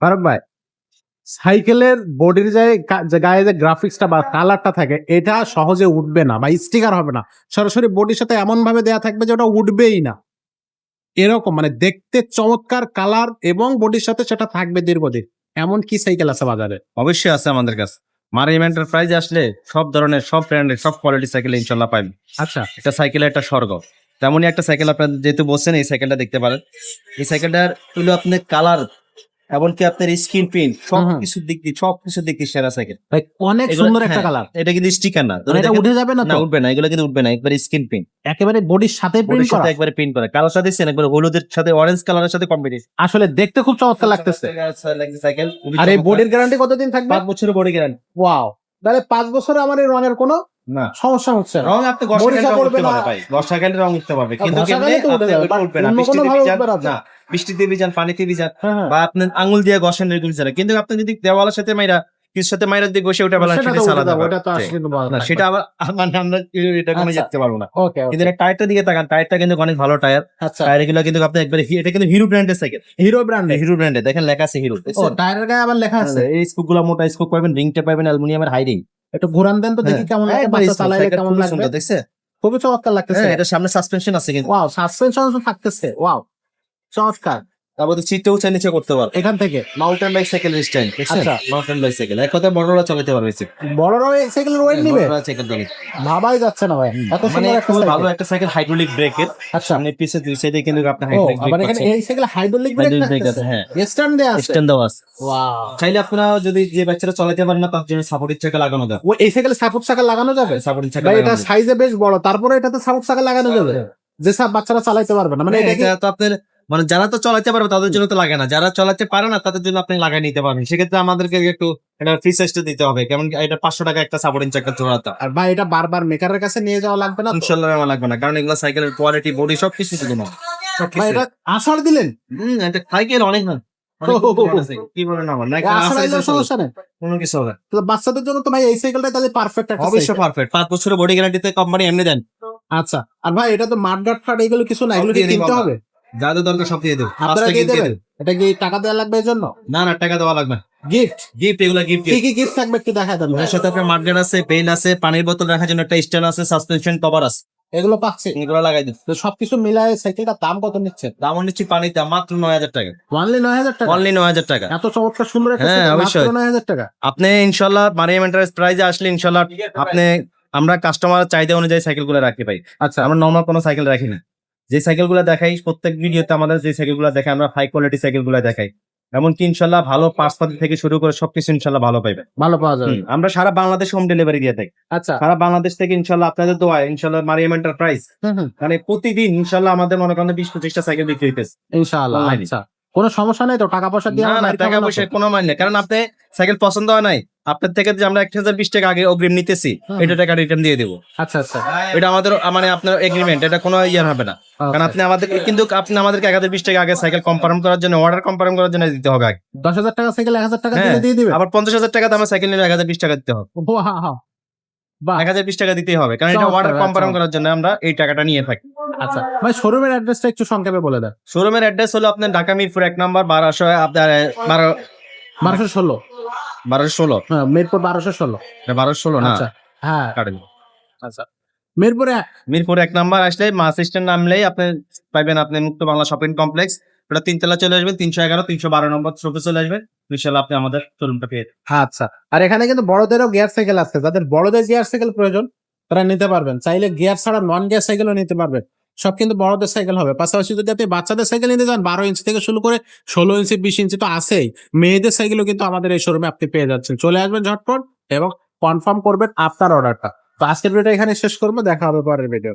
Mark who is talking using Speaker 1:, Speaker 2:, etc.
Speaker 1: ফারুক ভাই, সাইকেলের বডির যে গায়ে যে গ্রাফিক্সটা বা কালারটা থাকে এটা সহজে উঠবে না বা স্টিকার হবে না, সরাসরি বডির সাথে এমন ভাবে দেয়া থাকবে যে ওটা উঠবেই না। এরকম মানে দেখতে চমৎকার কালার এবং বডির সাথে সেটা থাকবে দীর্ঘদিন, এমন কি সাইকেল আছে বাজারে?
Speaker 2: অবশ্যই আছে আমাদের কাছে। মারিয়াম এন্টারপ্রাইজে আসলে সব ধরনের, সব ব্র্যান্ডের, সব কোয়ালিটি সাইকেল ইনশাল্লাহ পাবেন।
Speaker 1: আচ্ছা,
Speaker 2: এটা সাইকেলের একটা স্বর্গ। তেমনই একটা সাইকেল আপনার যেহেতু বলছেন, এই সাইকেলটা দেখতে পারেন। এই সাইকেলটার হলো আপনার কালার, এমনকি আপনার স্ক্রিন প্রিন্ট, সবকিছুর দিক দিয়ে সেরা সাইকেল।
Speaker 1: ভাই অনেক
Speaker 2: এগুলো-
Speaker 1: সুন্দর একটা
Speaker 2: হ্যাঁ,
Speaker 1: কালার।
Speaker 2: এটা কিন্তু স্টিকার না।
Speaker 1: মানে এটা উঠে যাবে না
Speaker 2: না,
Speaker 1: তো?
Speaker 2: উঠবে না, এগুলো কিন্তু উঠবে না, একবার স্ক্রিন প্রিন্ট।
Speaker 1: একেবারে বডির সাথে প্রিন্ট
Speaker 2: বডির
Speaker 1: করা।
Speaker 2: সাথে একবারে প্রিন্ট করা। কালারটা দিচ্ছেন একবার হলুদের সাথে, অরেঞ্জ কালারের সাথে কম্বিনেশন।
Speaker 1: আসলে দেখতে খুব চমৎকার লাগতেছে।
Speaker 2: সাইকেল
Speaker 1: আর এই বডির গ্যারান্টি কতদিন থাকবে?
Speaker 2: 5 বছরের বডি গ্যারান্টি।
Speaker 1: ওয়াও, তাহলে 5 বছরে আমার এই রঙের কোনো
Speaker 2: না,
Speaker 1: সমস্যা হচ্ছে না।
Speaker 2: রং আপনি
Speaker 1: মরিচা
Speaker 2: রং
Speaker 1: পড়বে
Speaker 2: উঠতে
Speaker 1: না।
Speaker 2: পারে ভাই, বর্ষাকালে রং উঠতে পারবে, কিন্তু
Speaker 1: ঘষা
Speaker 2: কেমনে
Speaker 1: গেলে তো উঠে
Speaker 2: আপনি
Speaker 1: যাবে,
Speaker 2: ওটা উঠবে না।
Speaker 1: অন্য
Speaker 2: বৃষ্টিতে
Speaker 1: কোনোভাবে
Speaker 2: ভিজান
Speaker 1: উঠবে না তো।
Speaker 2: না, বৃষ্টিতে ভিজান, পানিতে ভিজান,
Speaker 1: হ্যাঁ, হ্যাঁ।
Speaker 2: বা আপনি আঙুল দিয়ে ঘষেন এরকম ছাড়া। কিন্তু আপনি যদি দেওয়ালের সাথে মাইরা, কিছুর সাথে মাইরা দিয়ে ঘষে ওটা বলা,
Speaker 1: সেটা
Speaker 2: সেটা
Speaker 1: তো উঠে
Speaker 2: আলাদা
Speaker 1: যাবে,
Speaker 2: ব্যাপার।
Speaker 1: ওটা তো আসলে কিন্তু বলা
Speaker 2: না,
Speaker 1: থাকবে।
Speaker 2: সেটা আবার মানে আমরা এটা কোনো
Speaker 1: আচ্ছা।
Speaker 2: যেতে পারবো না।
Speaker 1: ওকে,
Speaker 2: কিন্তু এটা টায়ারটার দিকে তাকান, টায়ারটা কিন্তু অনেক ভালো টায়ার।
Speaker 1: আচ্ছা।
Speaker 2: টায়ার গুলো কিন্তু আপনি একবারে এটা কিন্তু হিরো ব্র্যান্ডের সাইকেল।
Speaker 1: হিরো ব্র্যান্ডের।
Speaker 2: হিরো ব্র্যান্ডের, দেখেন লেখা আছে হিরো।
Speaker 1: ও, টায়ারের গায়ে আবার লেখা আছে।
Speaker 2: এই স্কুপ গুলো মোটা স্কুপ পাবেন, রিংটা পাবেন অ্যালুমিনিয়ামের হাই রিং।
Speaker 1: একটু ঘোরান দেন তো দেখি কেমন লাগে, বাচ্চা চালাইলে কেমন লাগবে।
Speaker 2: দেখছে?
Speaker 1: খুবই চমৎকার লাগতেছে।
Speaker 2: হ্যাঁ, এটা সামনে সাসপেনশন আছে কিন্তু।
Speaker 1: ওয়াও, সাসপেনশন থাকতেছে। ওয়াও, চমৎকার।
Speaker 2: তারপর সিটটা উঁচা নিচে করতে পারবে।
Speaker 1: এখান থেকে
Speaker 2: মাউন্টেন বাইক সাইকেল স্টাইল, দেখছেন?
Speaker 1: আচ্ছা।
Speaker 2: মাউন্টেন বাইক সাইকেল এক কথায় বড়রা চালাতে পারবে।
Speaker 1: বড়রাও এই সাইকেলের ওয়েট নিবে?
Speaker 2: বড়রা সাইকেল চালাতে
Speaker 1: ভাবাই যাচ্ছে না ভাই, এত
Speaker 2: মানে
Speaker 1: সুন্দর একটা
Speaker 2: খুব ভালো
Speaker 1: সাইকেল।
Speaker 2: একটা সাইকেল, হাইড্রোলিক ব্রেকের।
Speaker 1: আচ্ছা,
Speaker 2: সামনে পিছে দুই সাইডে কিন্তু আপনি
Speaker 1: ও
Speaker 2: হাইড্রোলিক
Speaker 1: আবার
Speaker 2: ব্রেক
Speaker 1: এখানে
Speaker 2: পাচ্ছেন।
Speaker 1: এই সাইকেলে হাইড্রোলিক ব্রেক
Speaker 2: হাইড্রোলিক ব্রেক আছে,
Speaker 1: থাকতেছে,
Speaker 2: হ্যাঁ।
Speaker 1: স্ট্যান্ড দেয়া আছে।
Speaker 2: স্ট্যান্ড দেওয়া আছে।
Speaker 1: ওয়াও,
Speaker 2: চাইলে আপনারা যদি যে বাচ্চারা চালাতে পারেন না, তার জন্য সাপোর্টের চাকা লাগানো দেয়।
Speaker 1: ও এই সাইকেলে সাপোর্ট চাকা লাগানো যাবে?
Speaker 2: সাপোর্টের চাকা
Speaker 1: ভাই এটা
Speaker 2: লাগানো দেয়।
Speaker 1: সাইজে বেশ বড়, তারপরে এটাতে সাপোর্ট চাকা লাগানো যাবে যে সব বাচ্চারা চালাতে পারবে না, মানে
Speaker 2: হ্যাঁ,
Speaker 1: এটা কি?
Speaker 2: এটা তো আপনার মানে যারা তো চালাতে পারবে তাদের জন্য তো লাগে না, যারা চালাতে পারে না তাদের জন্য আপনি লাগাই নিতে পারবেন। সেক্ষেত্রে আমাদেরকে একটু এটা ফ্রি সাইজটা দিতে হবে, কেমন কি এটা 500 টাকা একটা সাপোর্টিং চাকা জোড়াটা।
Speaker 1: আর ভাই এটা বারবার মেকারের কাছে নিয়ে যাওয়া লাগবে না তো?
Speaker 2: ইনশাআল্লাহ আমার লাগবে না, কারণ এগুলো সাইকেলের কোয়ালিটি, বডি সবকিছু শুধু না
Speaker 1: ভাই এটা আষাঢ় দিলেন?
Speaker 2: এটা সাইকেল অনেক না, অনেক পুরনো সাইকেল। কি বলেন আমার না,
Speaker 1: আষাঢ় দিলে সমস্যা নেই
Speaker 2: কোনো কিছু হবে না।
Speaker 1: তো বাচ্চাদের জন্য তো ভাই এই সাইকেলটা তাহলে পারফেক্ট একটা
Speaker 2: অবশ্যই
Speaker 1: সাইকেল।
Speaker 2: পারফেক্ট। 5 বছরের বডি গ্যারান্টিতে কোম্পানি এমনি দেন।
Speaker 1: আচ্ছা, আর ভাই এটা তো মাডগার্ড ফাট এগুলো কিছু না, এগুলো কি
Speaker 2: দিয়ে দিবো
Speaker 1: কিনতে
Speaker 2: আমরা।
Speaker 1: হবে?
Speaker 2: যা যা দরকার সব দিয়ে দেবো।
Speaker 1: আপনারা
Speaker 2: 5
Speaker 1: কি
Speaker 2: টাকা দিয়ে
Speaker 1: দেবেন?
Speaker 2: দেবো।
Speaker 1: এটা কি টাকা দেওয়া লাগবে এর জন্য?
Speaker 2: না না, টাকা দেওয়া লাগবে না।
Speaker 1: গিফট?
Speaker 2: গিফট, এগুলো গিফট।
Speaker 1: কি কি গিফট থাকবে একটু দেখায় দেন ভাই।
Speaker 2: এর সাথে আপনার মার্কেট আছে, পেন আছে, পানির বোতল রাখার জন্য একটা স্ট্যান্ড আছে, সাসপেনশন কভার আছে,
Speaker 1: এগুলো পাচ্ছি?
Speaker 2: এগুলো লাগাই দিন।
Speaker 1: তো সবকিছু মিলায় সাইকেলটার দাম কত নিচ্ছেন?
Speaker 2: দাম নিচ্ছি পানির দাম মাত্র 9,000 টাকা।
Speaker 1: অনলি 9,000 টাকা?
Speaker 2: অনলি 9,000 টাকা।
Speaker 1: এত চমৎকার সুন্দর একটা
Speaker 2: হ্যাঁ,
Speaker 1: সাইকেল মাত্র
Speaker 2: অবশ্যই।
Speaker 1: 9,000 টাকা?
Speaker 2: আপনি ইনশাল্লাহ মারিয়াম এন্টারপ্রাইজে আসলে ইনশাল্লাহ আপনি, আমরা কাস্টমার চাহিদা অনুযায়ী সাইকেলগুলো রাখি ভাই।
Speaker 1: আচ্ছা,
Speaker 2: আমরা নরমাল কোনো সাইকেল রাখি না। যে সাইকেলগুলো দেখাই প্রত্যেক ভিডিওতে, আমাদের যে সাইকেলগুলো দেখাই আমরা হাই কোয়ালিটি সাইকেলগুলো দেখাই। এমনকি ইনশাল্লাহ ভালো পার্টস থেকে শুরু করে সবকিছু ইনশাল্লাহ ভালো পাইবে।
Speaker 1: ভালো পাওয়া যাবে।
Speaker 2: আমরা সারা বাংলাদেশ হোম ডেলিভারি দিয়ে থাকি।
Speaker 1: আচ্ছা,
Speaker 2: সারা বাংলাদেশ থেকে ইনশাল্লাহ আপনাদের দোয়ায় ইনশাল্লাহ মারিয়াম এন্টারপ্রাইজ মানে প্রতিদিন ইনশাল্লাহ আমাদের মনে করেন 20-25টা সাইকেল বিক্রি হইতেছে
Speaker 1: ইনশাআল্লাহ।
Speaker 2: Online-এ।
Speaker 1: আচ্ছা, কোনো সমস্যা নেই তো টাকা পয়সা দিয়ে
Speaker 2: না
Speaker 1: আমার
Speaker 2: না,
Speaker 1: বাইরে
Speaker 2: টাকা
Speaker 1: খাবো না
Speaker 2: পয়সা
Speaker 1: তো?
Speaker 2: কোনো মানে নেই, কারণ আপনি সাইকেল পছন্দ হয় নাই, আপনার থেকে যে আমরা 1020 টাকা আগে অগ্রিম নিতেছি, এটা টাকা রিটার্ন দিয়ে দেবো।
Speaker 1: আচ্ছা আচ্ছা,
Speaker 2: এটা আমাদের মানে আপনার এগ্রিমেন্ট, এটা কোনো ইয়ার হবে না। কারণ আপনি আমাদেরকে কিন্তু আপনি আমাদেরকে 1020 টাকা আগে সাইকেল কনফার্ম করার জন্য, অর্ডার কনফার্ম করার জন্য দিতে হবে আগে।
Speaker 1: 10,000 টাকা সাইকেল 1,000 টাকা
Speaker 2: হ্যাঁ,
Speaker 1: দিলে দিয়ে দিবে?
Speaker 2: আবার 50,000 টাকা দামের সাইকেল নিলে 1020 টাকা দিতে হবে।
Speaker 1: ওয়াও, বাহ।
Speaker 2: 1020 টাকা দিতেই হবে, কারণ এটা
Speaker 1: চমৎকার,
Speaker 2: অর্ডার কনফার্ম
Speaker 1: চমৎকার।
Speaker 2: করার জন্য আমরা এই টাকাটা নিয়ে থাকি।
Speaker 1: আচ্ছা ভাই, শোরুমের অ্যাড্রেসটা একটু সংক্ষেপে বলে দেন।
Speaker 2: শোরুমের অ্যাড্রেস হলো আপনার ঢাকা মিরপুর 1 নম্বর 1200 আপনার
Speaker 1: 1216?
Speaker 2: 1216
Speaker 1: হ্যাঁ, মিরপুর 1216।
Speaker 2: 1216 না,
Speaker 1: আচ্ছা, হ্যাঁ,
Speaker 2: কাটেন।
Speaker 1: আচ্ছা, মিরপুরে
Speaker 2: মিরপুর 1 নম্বর আসলে মাস স্ট্যান্ড নামলেই আপনি পাইবেন আপনি মুক্ত বাংলা শপিং কমপ্লেক্স। ওটা 3 তলা চলে আসবেন, 311 312 নম্বর শপে চলে আসবেন, ইনশাআল্লাহ আপনি আমাদের শোরুমটা পেয়ে যাবেন।
Speaker 1: আচ্ছা, আর এখানে কিন্তু বড়দেরও গিয়ার সাইকেল আছে, যাদের বড়দের গিয়ার সাইকেল প্রয়োজন তারা নিতে পারবেন, চাইলে গিয়ার ছাড়া নন গিয়ার সাইকেলও নিতে পারবেন। সব কিন্তু বড়দের সাইকেল হবে, পাশাপাশি যদি আপনি বাচ্চাদের সাইকেল নিতে চান 12 ইঞ্চি থেকে শুরু করে 16 ইঞ্চি 20 ইঞ্চি তো আছেই, মেয়েদের সাইকেলও কিন্তু আমাদের এই শোরুমে আপনি পেয়ে যাচ্ছেন। চলে আসবেন ঝটপট এবং কনফার্ম করবেন আপনার অর্ডারটা। তো আজকের ভিডিওটা এখানে শেষ করবো, দেখা হবে পরের ভিডিও।